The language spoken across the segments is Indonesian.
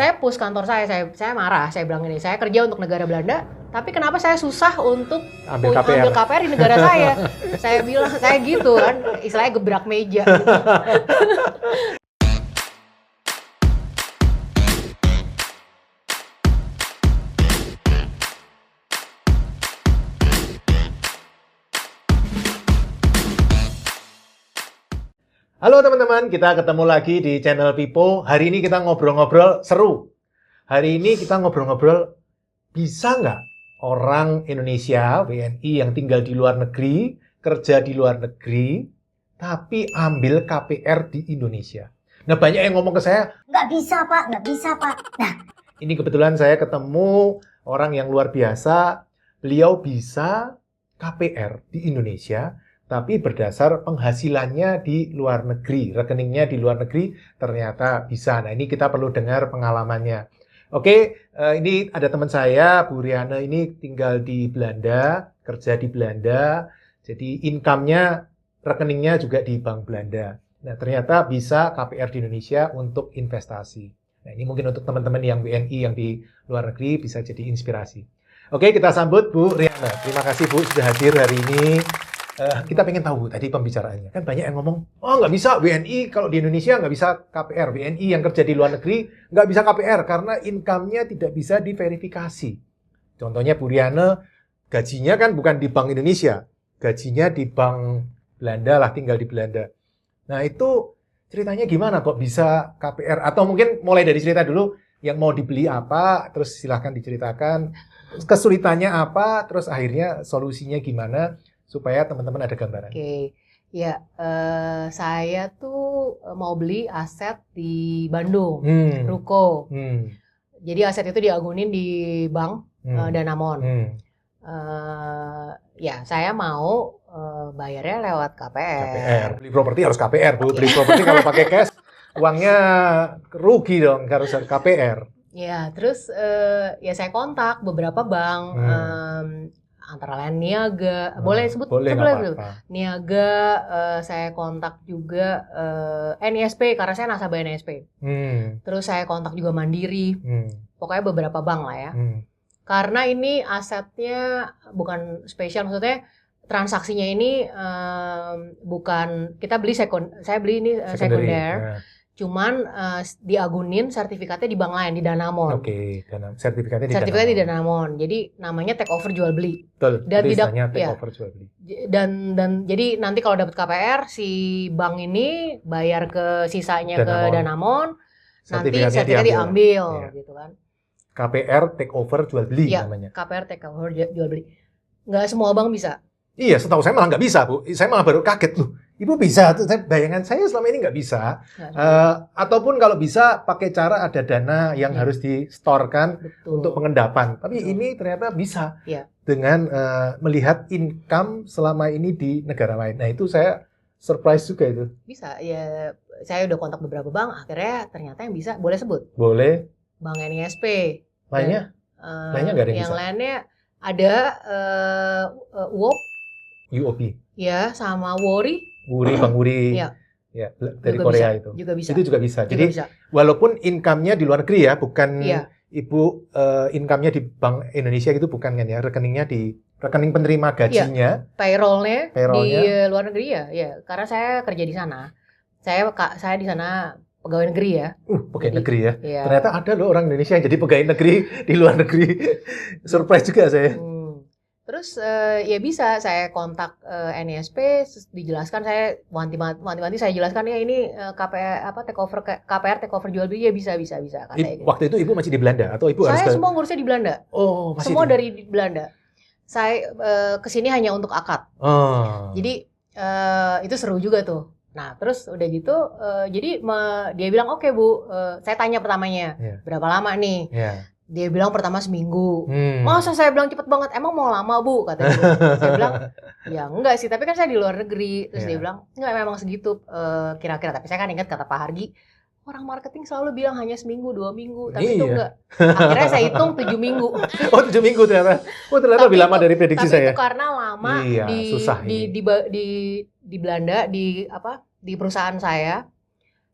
Saya push kantor saya marah, saya bilang ini, saya kerja untuk negara Belanda, tapi kenapa saya susah untuk Ambil KPR. ambil KPR di negara saya? Saya bilang, saya gitu kan, istilahnya gebrak meja. Halo teman-teman, kita ketemu lagi di channel Pipo. Hari ini kita ngobrol-ngobrol seru. Hari ini kita ngobrol-ngobrol, bisa nggak orang Indonesia, WNI yang tinggal di luar negeri, kerja di luar negeri, tapi ambil KPR di Indonesia? Nah, banyak yang ngomong ke saya, Nggak bisa, Pak. Nggak bisa, Pak. Nah, ini kebetulan saya ketemu orang yang luar biasa. Beliau bisa KPR di Indonesia, tapi berdasar penghasilannya di luar negeri, rekeningnya di luar negeri ternyata bisa. Nah, ini kita perlu dengar pengalamannya. Oke, ini ada teman saya, Bu Riana, ini tinggal di Belanda, kerja di Belanda, jadi income-nya, rekeningnya juga di Bank Belanda. Nah, ternyata bisa KPR di Indonesia untuk investasi. Nah, ini mungkin untuk teman-teman yang WNI yang di luar negeri bisa jadi inspirasi. Oke, kita sambut Bu Riana. Terima kasih Bu sudah hadir hari ini. Kita pengen tahu tadi pembicaraannya. Kan banyak yang ngomong, oh nggak bisa WNI kalau di Indonesia nggak bisa KPR. WNI yang kerja di luar negeri nggak bisa KPR karena income-nya tidak bisa diverifikasi. Contohnya Bu Riana, gajinya kan bukan di Bank Indonesia. Gajinya di Bank Belanda lah, tinggal di Belanda. Nah itu ceritanya gimana kok bisa KPR? Atau mungkin mulai dari cerita dulu, yang mau dibeli apa, terus silahkan diceritakan. Kesulitannya apa, terus akhirnya solusinya gimana, supaya teman-teman ada gambaran. Oke, ya saya tuh mau beli aset di Bandung, ruko. Jadi aset itu diagunin di bank Danamon. Ya saya mau bayarnya lewat KPR. Beli properti harus KPR, Bu. Beli properti kalau pakai cash, uangnya rugi dong, harus KPR. Ya, terus ya saya kontak beberapa bank, antara lain Niaga, boleh sebut? Boleh, nggak apa-apa. Niaga, saya kontak juga NISP, karena saya nasabah NISP. Terus saya kontak juga Mandiri, pokoknya beberapa bank lah ya. Karena ini asetnya bukan spesial, maksudnya transaksinya ini bukan, kita beli saya beli ini sekunder. Cuman diagunin sertifikatnya di bank lain, di Danamon. Oke, sertifikatnya di Danamon. Jadi namanya take over jual beli. Betul. Dan tidak take over jual beli. Dan jadi nanti kalau dapat KPR, si bank ini bayar ke sisanya ke Danamon, nanti sertifikatnya diambil gitu kan. KPR take over jual beli namanya. KPR take over jual beli. Nggak semua bank bisa. Iya, setahu saya malah nggak bisa, Bu. Saya malah baru kaget loh. Ibu bisa, bayangan saya selama ini nggak bisa. Ataupun kalau bisa pakai cara ada dana yang harus di-storekan untuk pengendapan. Tapi ini ternyata bisa dengan melihat income selama ini di negara lain. Nah itu saya surprise juga itu. Bisa, ya saya udah kontak beberapa bank, akhirnya ternyata yang bisa, boleh sebut? Boleh. Bank NISP. Lainnya? Lainnya nggak ada yang bisa? Yang lainnya ada UOB. Ya, sama Wori. Bang Wuri. Ya. Ya, dari juga Korea bisa. itu. Juga bisa. Itu juga bisa. Juga jadi bisa. walaupun income-nya di luar negeri ya, bukan Ibu income-nya di Bank Indonesia gitu bukan kan ya, rekeningnya di rekening penerima gajinya. Payroll-nya di luar negeri ya. Karena saya kerja di sana. Saya di sana pegawai negeri ya. Pegawai negeri ya. Iya. Ternyata ada loh orang Indonesia yang jadi pegawai negeri di luar negeri. Surprise juga saya. Terus ya bisa saya kontak NISP, dijelaskan, saya wanti-wanti saya jelaskan ya ini KPR take over jual beli ya bisa katanya. Waktu itu Ibu masih di Belanda atau Ibu saya semua ngurusnya di Belanda. Oh, masih semua dari Belanda. Saya kesini hanya untuk akad. Jadi itu seru juga tuh. Nah terus udah gitu, jadi dia bilang oke, Bu, saya tanya pertamanya berapa lama nih? Dia bilang pertama seminggu. Masa saya bilang cepet banget, emang mau lama, Bu? Katanya. Saya bilang, ya enggak sih, tapi kan saya di luar negeri. Terus dia bilang, enggak, memang segitu kira-kira. Tapi saya kan ingat kata Pak Hargi, orang marketing selalu bilang hanya seminggu, 2 minggu. Tapi itu enggak. Akhirnya saya hitung 7 minggu. Oh, 7 minggu ternyata. Oh, ternyata lebih lama dari prediksi saya. Tapi itu karena lama susah di Belanda, di perusahaan saya.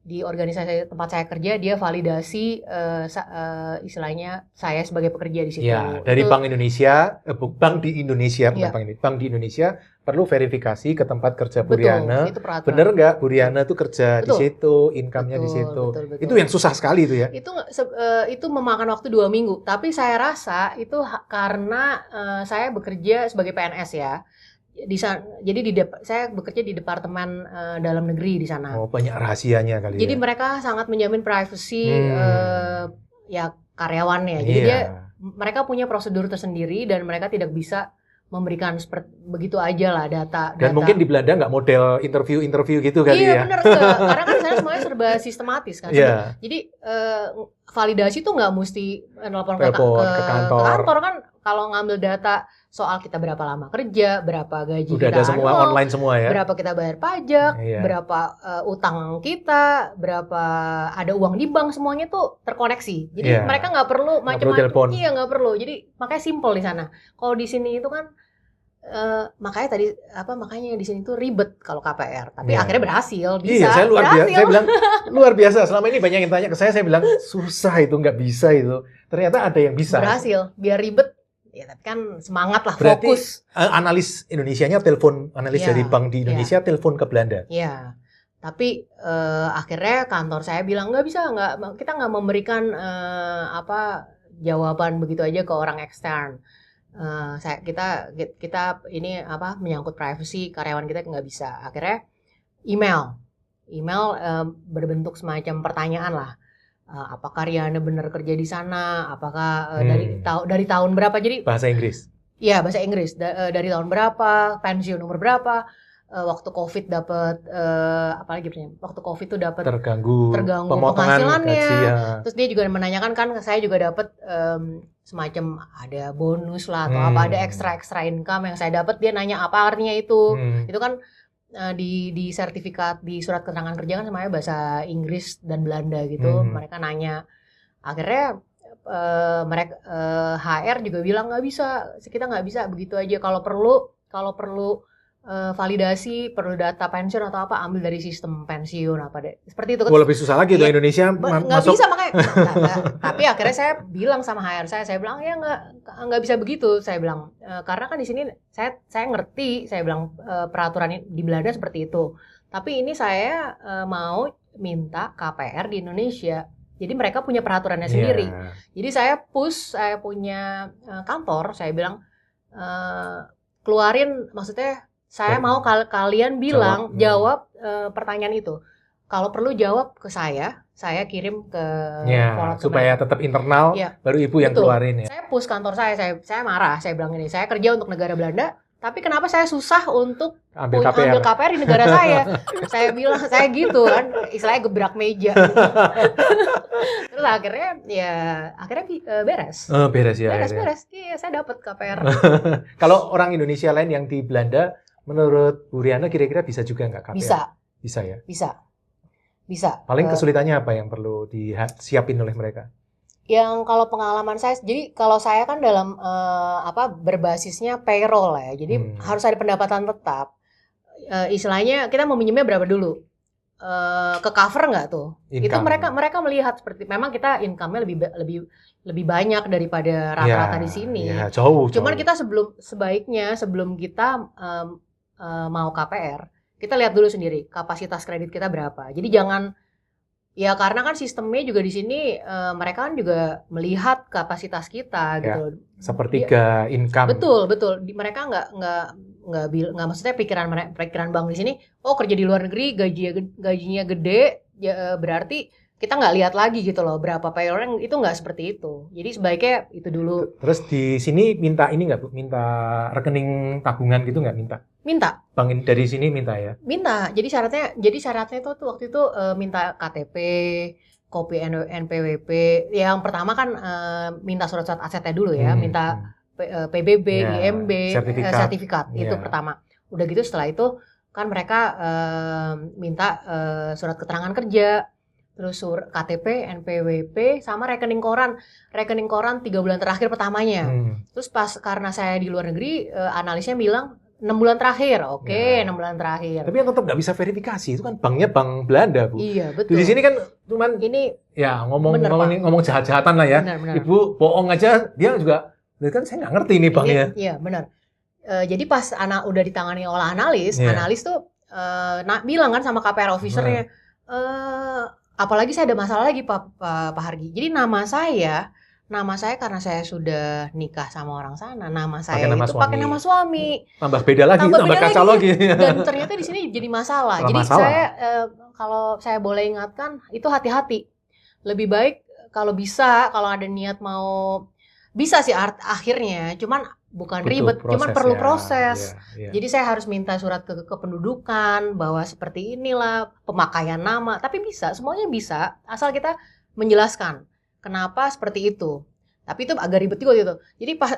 di organisasi tempat saya kerja dia validasi istilahnya saya sebagai pekerja di situ. Ya, dari Bank Indonesia, Bank di Indonesia, bukan Iya. Bank ini, Bank di Indonesia perlu verifikasi ke tempat kerja Bu Betul, Riana. itu peraturan. Bener nggak Bu Riana tuh kerja di Betul. situ, income-nya di situ. Betul. Itu yang susah sekali itu ya. Itu memakan waktu 2 minggu. Tapi saya rasa itu karena saya bekerja sebagai PNS ya. Jadi saya bekerja di departemen dalam negeri di sana. Oh, banyak rahasianya kali Jadi ya. mereka sangat menjamin privacy ya karyawannya. Jadi mereka punya prosedur tersendiri dan mereka tidak bisa memberikan begitu aja lah data. Dan mungkin di Belanda nggak model interview gitu kali ya. Iya benar enggak. Karena kan di sana semuanya serba sistematis kan. Iya. Jadi validasi tuh nggak mesti nelpon ke kantor kan. Kalau ngambil data soal kita berapa lama kerja, berapa gaji udah kita ada semua online semua ya. berapa kita bayar pajak, berapa utang kita, berapa ada uang di bank, semuanya tuh terkoneksi. Jadi mereka nggak perlu macam-macam. Iya nggak perlu. Jadi makanya simple di sana. Kalau di sini itu kan makanya di sini tuh ribet kalau KPR. Tapi akhirnya berhasil. Bisa. Iya, saya bilang luar biasa. Selama ini banyak yang tanya ke saya bilang susah itu, nggak bisa itu. Ternyata ada yang bisa. Berhasil. Biar ribet. Ya tapi kan semangat lah, berarti, fokus. Analis Indonesianya analis dari Bank di Indonesia telepon ke Belanda. Iya. Tapi akhirnya kantor saya bilang kita nggak memberikan jawaban begitu aja ke orang ekstern. Kita ini menyangkut privacy karyawan kita nggak bisa. Akhirnya email berbentuk semacam pertanyaan lah. Apakah Riana benar kerja di sana? Apakah dari tahun berapa? Jadi bahasa Inggris. Iya, bahasa Inggris. Dari tahun berapa? Pensiun umur berapa? Waktu COVID dapat waktu COVID tuh dapat terganggu penghasilannya. Terus dia juga menanyakan kan saya juga dapat semacam ada bonus lah atau ada extra income yang saya dapat. Dia nanya apa artinya itu. Itu kan di sertifikat di surat keterangan kerja kan semuanya bahasa Inggris dan Belanda gitu. Mereka nanya. Akhirnya HR juga bilang kita nggak bisa begitu aja. Kalau perlu validasi, perlu data pensiun atau apa, ambil dari sistem pensiun apa deh. Seperti itu kan. Lebih susah lagi tuh Indonesia nggak bisa makanya. Tapi akhirnya saya bilang sama HR saya bilang ya nggak bisa begitu. Saya bilang karena kan di sini saya ngerti, saya bilang peraturan di Belanda seperti itu. Tapi ini saya mau minta KPR di Indonesia. Jadi mereka punya peraturannya sendiri. Jadi saya punya kantor, saya bilang keluarin, maksudnya saya mau kalian bilang jawab pertanyaan itu. Kalau perlu jawab ke saya kirim ke supaya tetap internal, baru ibu yang keluarin ya. Saya push kantor saya marah, saya bilang ini, saya kerja untuk negara Belanda, tapi kenapa saya susah untuk ambil KPR di negara saya? Saya bilang, saya gitu kan, istilahnya gebrak meja. Terus akhirnya beres. Beres ya. Beres. Iya, saya dapat KPR. Kalau orang Indonesia lain yang di Belanda, menurut Bu Riana kira-kira bisa juga nggak KPR? Bisa ya? Bisa. Paling kesulitannya apa yang perlu disiapin oleh mereka? Yang kalau pengalaman saya, jadi kalau saya kan dalam berbasisnya payroll ya, jadi harus ada pendapatan tetap. Istilahnya kita mau minjemnya berapa dulu? Ke cover nggak tuh? Income. Itu mereka melihat seperti memang kita income-nya lebih banyak daripada rata-rata di sini. Ya, jauh. Cuman kita sebelum kita mau KPR, kita lihat dulu sendiri kapasitas kredit kita berapa. Jadi jangan karena kan sistemnya juga di sini mereka kan juga melihat kapasitas kita gitu. Sepertiga income. Betul. Mereka nggak maksudnya pikiran bank di sini. Oh kerja di luar negeri gajinya gede, berarti kita nggak lihat lagi gitu loh berapa payroll, itu nggak seperti itu. Jadi sebaiknya itu dulu. Terus di sini minta ini nggak Bu? Minta rekening tabungan gitu nggak minta? Minta. Bank dari sini minta ya? Minta. Jadi syaratnya itu waktu itu minta KTP, kopi NPWP. Yang pertama kan minta surat-surat asetnya dulu ya, minta PBB, IMB, sertifikat. Itu pertama. Udah gitu setelah itu kan mereka minta surat keterangan kerja. Terus KTP, NPWP, sama rekening koran 3 bulan terakhir pertamanya. Terus pas karena saya di luar negeri, analisnya bilang 6 bulan terakhir, oke, Ya. 6 bulan terakhir. Tapi yang tetap nggak bisa verifikasi, itu kan banknya bank Belanda, Bu. Iya, betul. Di sini kan cuman Ini ya Bener, ngomong jahat-jahatan lah ya. benar-benar. Ibu bohong aja, dia juga kan saya nggak ngerti nih banknya. Iya, benar. Jadi pas anak udah ditangani oleh analis, Iya. analis tuh bilang kan sama KPR officer-nya, apalagi saya ada masalah lagi Pak Hargi. Jadi nama saya karena saya sudah nikah sama orang sana, nama saya Pakai nama itu suami. pakai nama suami. Tambah beda lagi, Tambah tambah beda kacau lagi. Dan ternyata di sini jadi masalah. Malah Jadi masalah. saya kalau saya boleh ingatkan itu hati-hati. Lebih baik kalau bisa, kalau ada niat mau bisa sih akhirnya, cuman bukan Butuh ribet, cuman proses perlu ya. proses. Iya. Jadi saya harus minta surat ke kependudukan bahwa seperti inilah pemakaian nama, tapi bisa, semuanya bisa asal kita menjelaskan kenapa seperti itu. Tapi itu agak ribet juga gitu.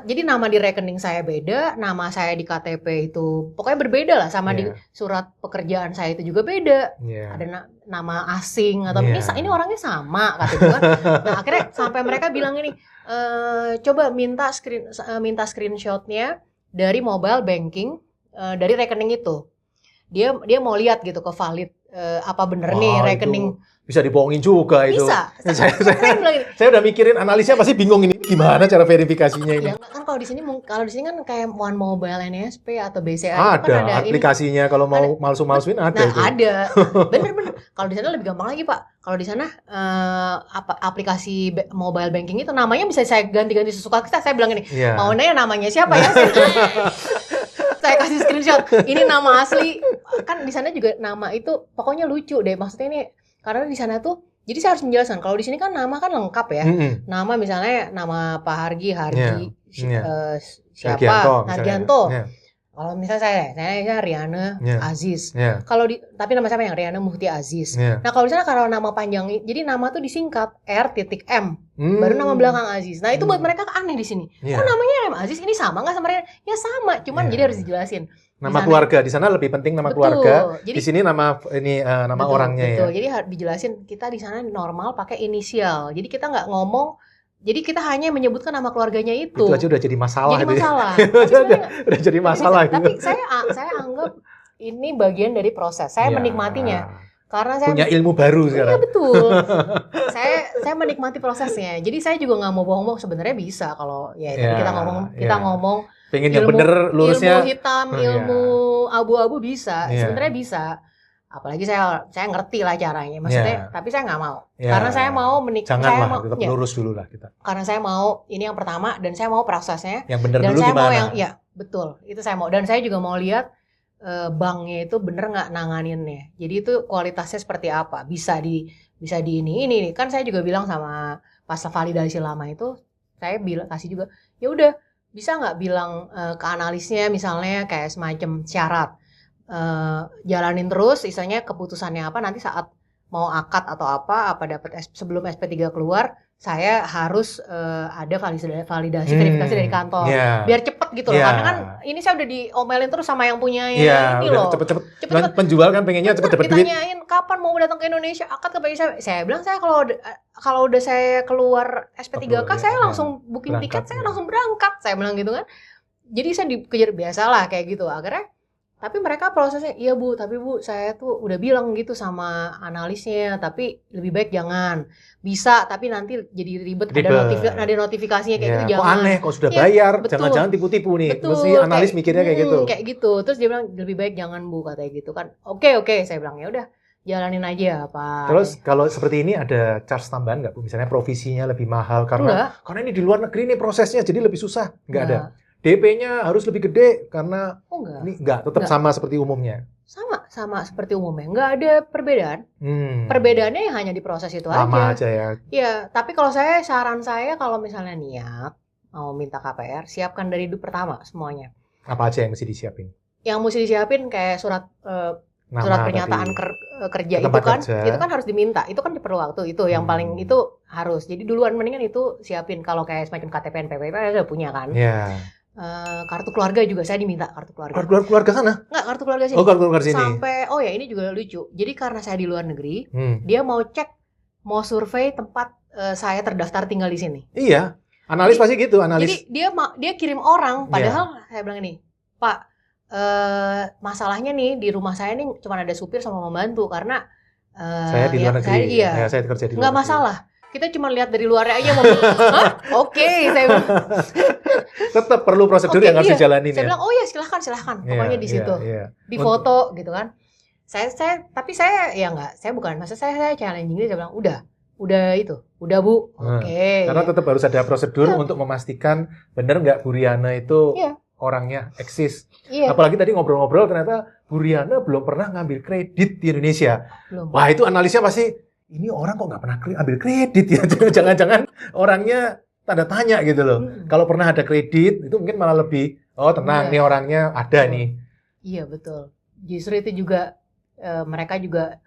Jadi nama di rekening saya beda, nama saya di KTP itu pokoknya berbeda lah sama di Iya. surat pekerjaan saya itu juga beda. Iya. Ada nama asing atau Iya. ini orangnya sama kata gue kan. Nah, akhirnya sampai mereka bilang ini, coba minta screenshotnya dari mobile banking dari rekening itu. Dia mau lihat gitu ke valid apa bener nih Wah, rekening. bisa dibohongin juga itu. Bisa. Saya bilang gini, saya udah mikirin analisnya pasti bingung ini gimana cara verifikasinya ini. ya enggak kan kalau di sini kan kayak One Mobile NSP atau BCA itu kan ada aplikasinya kalau mau malsu-malsuin ada Nah, itu. ada. Bener-bener. Kalau di sana lebih gampang lagi, Pak. Kalau di sana aplikasi mobile banking itu namanya bisa saya ganti-ganti sesuka kita. Saya bilang ini, Iya. maunya namanya siapa ya? Saya kasih screenshot. Ini nama asli. Kan di sana juga nama itu pokoknya lucu deh. Maksudnya ini karena di sana tuh jadi saya harus menjelaskan. Kalau di sini kan nama kan lengkap ya. Mm-mm. Nama misalnya nama Pak Hargi, Iya. siapa? Nargianto, Nargianto. misalnya. Kalau misalnya saya Riana Iya. Aziz. Iya. Tapi nama siapa yang Riana Muhti Aziz. Iya. Nah, kalau di sana kalau nama panjang, jadi nama tuh disingkat R.M. Hmm. Baru nama belakang Aziz. Nah, itu buat mereka aneh di sini. Iya. Kok namanya M Aziz ini sama nggak sama Riana? Ya sama, cuman Iya. jadi harus dijelasin. Nama Di sana- keluarga di sana lebih penting nama Betul. keluarga. Jadi Di sini nama betul, orangnya betul. ya. Jadi harus dijelasin kita di sana normal pakai inisial. Jadi kita nggak ngomong. Jadi kita hanya menyebutkan nama keluarganya itu. Itu aja udah jadi masalah Jadi itu. ya. masalah. Itu Tapi aja sebenarnya udah jadi masalah itu. Tapi saya anggap ini bagian dari proses. Saya Ya. menikmatinya karena saya Punya ilmu baru Iya sekarang. betul. saya menikmati prosesnya. Jadi saya juga nggak mau bohong-bohong. Sebenarnya bisa kalau ya tadi Ya, kita ya. ngomong Pengen yang bener lurusnya. ilmu hitam, Iya. ilmu abu-abu bisa. Iya. Sebenarnya bisa. Apalagi saya ngerti lah caranya. Maksudnya, Iya. tapi saya nggak mau. Ya. Karena saya mau Janganlah, tetap lurus dulu lah kita. karena saya mau ini yang pertama dan saya mau prosesnya. Yang bener Dan dulu saya gimana? mau ya betul. Itu saya mau. Dan saya juga mau lihat banknya itu bener nggak nanganinnya. Jadi itu kualitasnya seperti apa? Bisa di ini. Kan saya juga bilang sama pas validasi lama itu, saya kasih juga, ya udah bisa nggak bilang ke analisnya misalnya kayak semacam syarat, jalanin terus, istilahnya keputusannya apa nanti saat mau akad atau apa dapat sebelum SP3 keluar, saya harus ada validasi verifikasi dari kantor. Iya. Biar cepet gitu loh, Iya. karena kan ini saya udah diomelin terus sama yang punya Iya, ini udah loh. cepet-cepet. Cepet-cepet. Penjual kan pengennya cepet-cepet duit. Ditanyain kapan mau datang ke Indonesia, akad ke saya bilang saya kalau udah saya keluar SP3K Betul, saya ya, langsung booking berangkat, tiket, saya ya. langsung berangkat, saya bilang gitu kan. Jadi saya dikejar biasalah kayak gitu akhirnya. Tapi mereka prosesnya, iya Bu, tapi Bu saya tuh udah bilang gitu sama analisnya, tapi lebih baik jangan. Bisa, tapi nanti jadi ribet. Ada notifikasinya kayak Ya, gitu, kok jangan. aneh, kok sudah Iya, bayar, betul. jangan-jangan tipu-tipu nih. Betul, Mesti analis mikirnya kayak gitu. Kayak gitu. Terus dia bilang lebih baik jangan Bu, katanya gitu kan. Oke, saya bilang ya udah jalanin aja Pak. Terus kalau seperti ini ada charge tambahan nggak Bu? Misalnya provisinya lebih mahal karena ini di luar negeri nih prosesnya jadi lebih susah. Nggak ada. DP-nya harus lebih gede karena ini nggak, tetap sama seperti umumnya. Sama seperti umumnya, nggak ada perbedaan. Perbedaannya yang hanya di proses itu Lama aja ya. Iya, tapi kalau saran saya kalau misalnya niat mau minta KPR, siapkan dari pertama semuanya. Apa aja yang mesti disiapin? Yang mesti disiapin kayak surat pernyataan kerja itu kan harus diminta. Itu kan perlu waktu itu yang paling itu harus. Jadi duluan mendingan itu siapin. Kalau kayak semacam KTP NPWP saya udah punya kan. Iya. Kartu keluarga juga saya diminta kartu keluarga. Keluarga sana? Nggak, kartu keluarga sini. Oh, kartu keluarga sini. Sampai ini juga lucu. Jadi karena saya di luar negeri, dia mau cek, mau survei tempat saya terdaftar tinggal di sini. Iya. Analis pasti gitu, analis. Jadi dia kirim orang, padahal saya bilang ini, Pak, masalahnya nih di rumah saya nih cuma ada supir sama pembantu karena Saya di luar negeri. Saya kerja di luar nggak negeri. masalah. Kita cuma lihat dari luarnya aja mau. Hah? Oke, saya bilang. Tetap perlu prosedur yang harus dijalanin Saya ya. bilang, oh ya silahkan. Pokoknya di situ. Di foto gitu kan. Tapi saya ya nggak, saya bukan, maksud saya challenging dia, saya bilang udah Bu, oke. Karena tetap harus ada prosedur untuk memastikan benar nggak Bu Riana itu orangnya eksis. Apalagi tadi ngobrol-ngobrol ternyata Bu Riana belum pernah ngambil kredit di Indonesia. Belum. Wah itu analisnya pasti, ini orang kok nggak pernah ambil kredit ya, jangan-jangan orangnya tanda tanya gitu loh. Kalau pernah ada kredit itu mungkin malah lebih, oh tenang nih orangnya ada nih. Iya betul. Justru itu juga mereka juga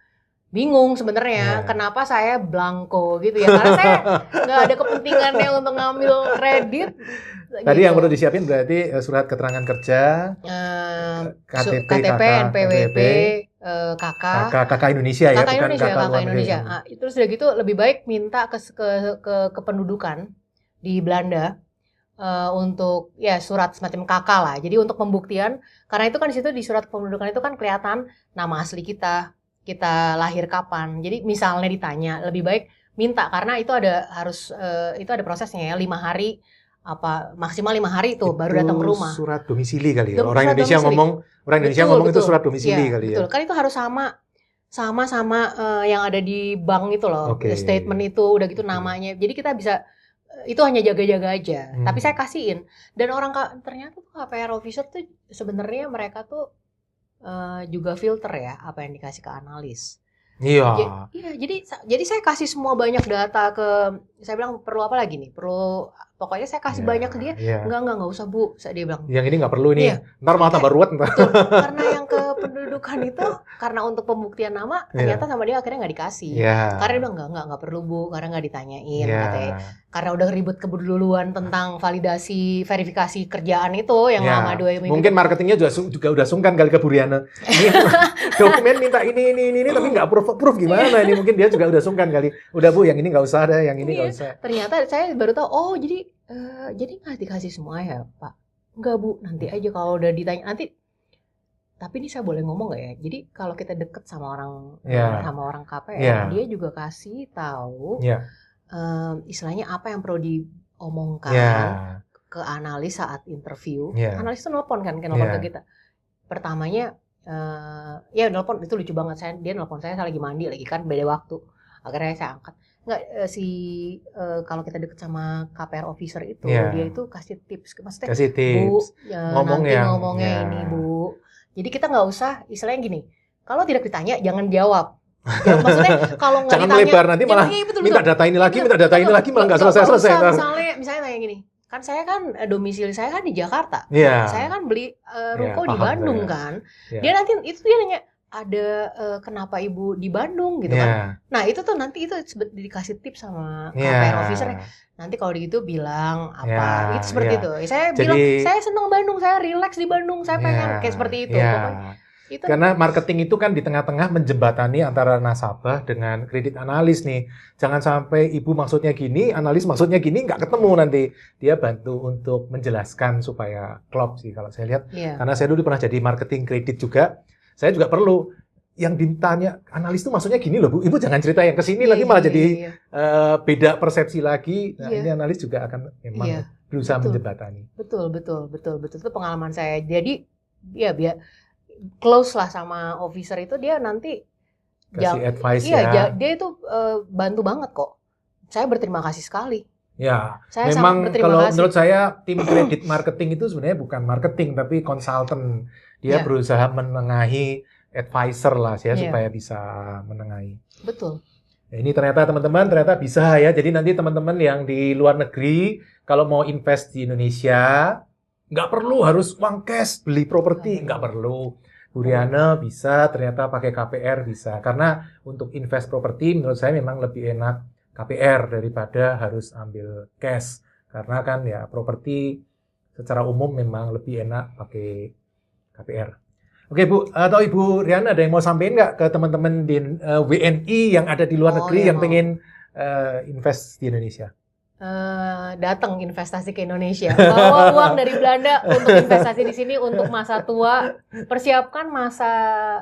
bingung sebenarnya kenapa saya blanko gitu ya, karena saya nggak ada kepentingannya untuk ngambil kredit. Tadi gitu. yang perlu disiapin berarti surat keterangan kerja, KTP, NPWP, KK Indonesia ya, KK bukan Indonesia, KK KK luar Indonesia. negeri. Nah, terus udah gitu lebih baik minta ke kependudukan di Belanda untuk ya surat semacam KK lah. Jadi untuk pembuktian, karena itu kan di situ di surat kependudukan itu kan kelihatan nama asli kita lahir kapan. Jadi misalnya ditanya, lebih baik minta karena itu ada prosesnya ya, 5 hari maksimal 5 hari tuh baru datang ke rumah. Surat domisili kali ya. Orang Indonesia ngomong itu surat domisili kali ya. Betul. Kan itu harus sama yang ada di bank itu loh. Statement itu udah gitu namanya. Jadi kita bisa itu hanya jaga-jaga aja. Tapi saya kasihin. Dan ternyata tuh KPR officer tuh sebenarnya mereka tuh juga filter ya apa yang dikasih ke analis. Iya. Jadi saya kasih semua banyak data saya bilang perlu apa lagi nih? Pokoknya saya kasih banyak ke dia. Enggak usah Bu, dia bilang. Yang ini enggak perlu nih. Ntar malah tambah ruwet ntar. Karena yang kependudukan itu karena untuk pembuktian nama ternyata sama dia akhirnya nggak dikasih. Karena dia bilang enggak perlu Bu, karena nggak ditanyain katanya. Karena udah ribut keduluan tentang verifikasi kerjaan itu yang lama 2 minggu. Mungkin marketingnya juga udah sungkan kali ke Bu Riana. Dokumen minta ini tapi nggak proof gimana ini, mungkin dia juga udah sungkan kali. Udah Bu, yang ini nggak usah ada, yang ini nggak usah. Ternyata saya baru tahu, oh jadi nggak dikasih semua ya Pak. Enggak Bu, nanti aja kalau udah ditanya nanti. Tapi ini saya boleh ngomong nggak ya? Jadi kalau kita deket sama orang KPR, dia juga kasih tahu istilahnya apa yang perlu diomongkan ke analis saat interview. Analis itu nelpon ke kita. Pertamanya nelpon itu lucu banget, dia nelpon saya lagi mandi lagi kan, beda waktu. Akhirnya saya angkat. Kalau kita deket sama KPR officer itu, dia itu kasih tips, maksudnya Bu, ngomongnya ini Bu. Jadi kita nggak usah istilahnya gini, kalau tidak ditanya jangan jawab. Maksudnya kalau nggak ditanya, jangan melebar nanti malah minta data ini lagi, malah nggak selesai. Misalnya kayak gini, kan saya kan domisili saya kan di Jakarta, saya kan beli ruko di Bandung kan. Dia nanti itu dia nanya, ada kenapa Ibu di Bandung gitu kan. Nah itu tuh nanti itu dikasih tips sama KPR officer-nya. Nanti kalau gitu bilang apa, itu seperti itu. Saya bilang, saya senang Bandung, saya relax di Bandung, saya pengen kayak seperti itu. Itu. Karena marketing itu kan di tengah-tengah menjembatani antara nasabah dengan kredit analis nih. Jangan sampai Ibu maksudnya gini, analis maksudnya gini, nggak ketemu nanti. Dia bantu untuk menjelaskan supaya klop sih kalau saya lihat. Karena saya dulu pernah jadi marketing kredit juga. Saya juga perlu yang ditanya analis itu maksudnya gini loh Bu, Ibu jangan cerita yang kesini nanti malah jadi beda persepsi lagi. Nah ini analis juga akan memang berusaha menjembatani. Betul itu pengalaman saya. Jadi ya biar close lah sama officer itu, dia nanti kasih advice dia itu bantu banget kok. Saya berterima kasih sekali. Saya memang kalau menurut saya tim kredit marketing itu sebenarnya bukan marketing tapi konsultan. Dia berusaha menengahi advisor lah ya supaya bisa menengahi. Betul. Nah, ini ternyata teman-teman bisa ya. Jadi nanti teman-teman yang di luar negeri kalau mau invest di Indonesia nggak perlu harus uang cash beli properti, nggak perlu. Bu Riana bisa ternyata pakai KPR bisa. Karena untuk invest properti menurut saya memang lebih enak KPR daripada harus ambil cash. Karena kan ya properti secara umum memang lebih enak pakai KPR. Oke Bu, atau Ibu Riana ada yang mau sampaikan nggak ke teman-teman di WNI yang ada di luar negeri yang pengen invest di Indonesia? datang investasi ke Indonesia, bawa uang dari Belanda untuk investasi di sini untuk masa tua, persiapkan masa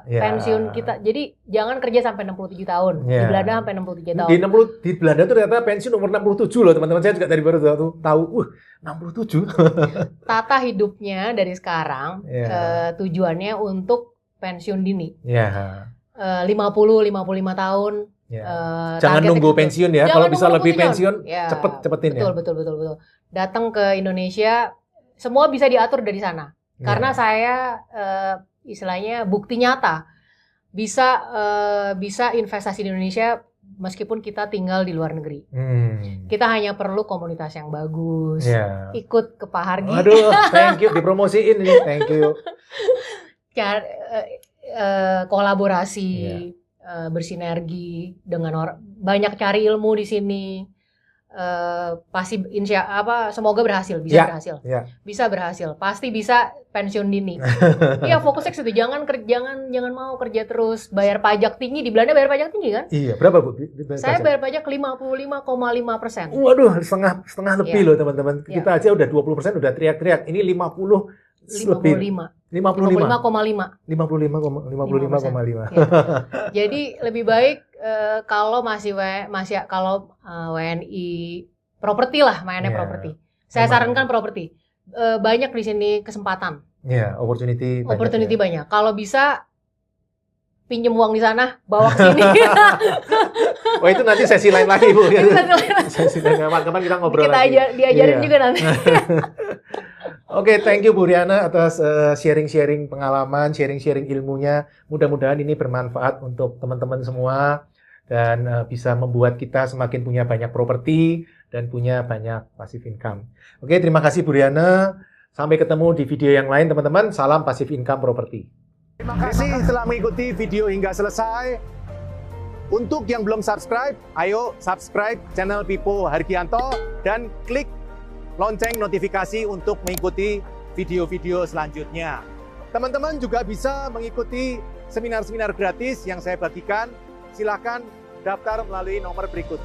pensiun kita. Jadi jangan kerja sampai 67 tahun. Di Belanda sampai 63 tahun. Di Belanda tuh ternyata pensiun umur 67 loh, teman-teman. Saya juga dari baru tahu. 67. Tata hidupnya dari sekarang tujuannya untuk pensiun dini. 50-55 tahun. Jangan nunggu pensiun ya. Kalau bisa lebih pensiun, cepetin ya. Betul. Datang ke Indonesia, semua bisa diatur dari sana. Karena saya istilahnya bukti nyata bisa investasi di Indonesia meskipun kita tinggal di luar negeri. Kita hanya perlu komunitas yang bagus. Ikut ke Pak Hargi. Aduh, thank you dipromosiin ini. Thank you. Kolaborasi. Bersinergi dengan banyak cari ilmu di sini, pasti semoga berhasil, bisa berhasil, pasti bisa pensiun dini. Fokusnya ke situ, jangan mau kerja terus, bayar pajak tinggi. Di Belanda bayar pajak tinggi kan? Iya, berapa Bu? Saya bayar pajak 55,5%. Waduh, setengah lebih loh teman-teman. Kita aja udah 20% udah teriak-teriak. Ini 55,5. 55,5. Jadi lebih baik kalau kalau WNI properti lah, mainnya properti. Saya sarankan properti. Banyak di sini kesempatan. Opportunity banyak. Kalau bisa pinjem uang di sana, bawa ke sini. Itu nanti sesi lain lagi Bu. Sesi lain kapan kita ngobrol lagi. Kita diajarin juga nanti. Oke, thank you Bu Riana atas sharing-sharing pengalaman, sharing-sharing ilmunya. Mudah-mudahan ini bermanfaat untuk teman-teman semua dan bisa membuat kita semakin punya banyak properti dan punya banyak passive income. Oke, terima kasih Bu Riana. Sampai ketemu di video yang lain teman-teman. Salam passive income properti. Terima kasih telah mengikuti video hingga selesai. Untuk yang belum subscribe, ayo subscribe channel Pipo Hargianto dan klik lonceng notifikasi untuk mengikuti video-video selanjutnya. Teman-teman juga bisa mengikuti seminar-seminar gratis yang saya bagikan. Silakan daftar melalui nomor berikut.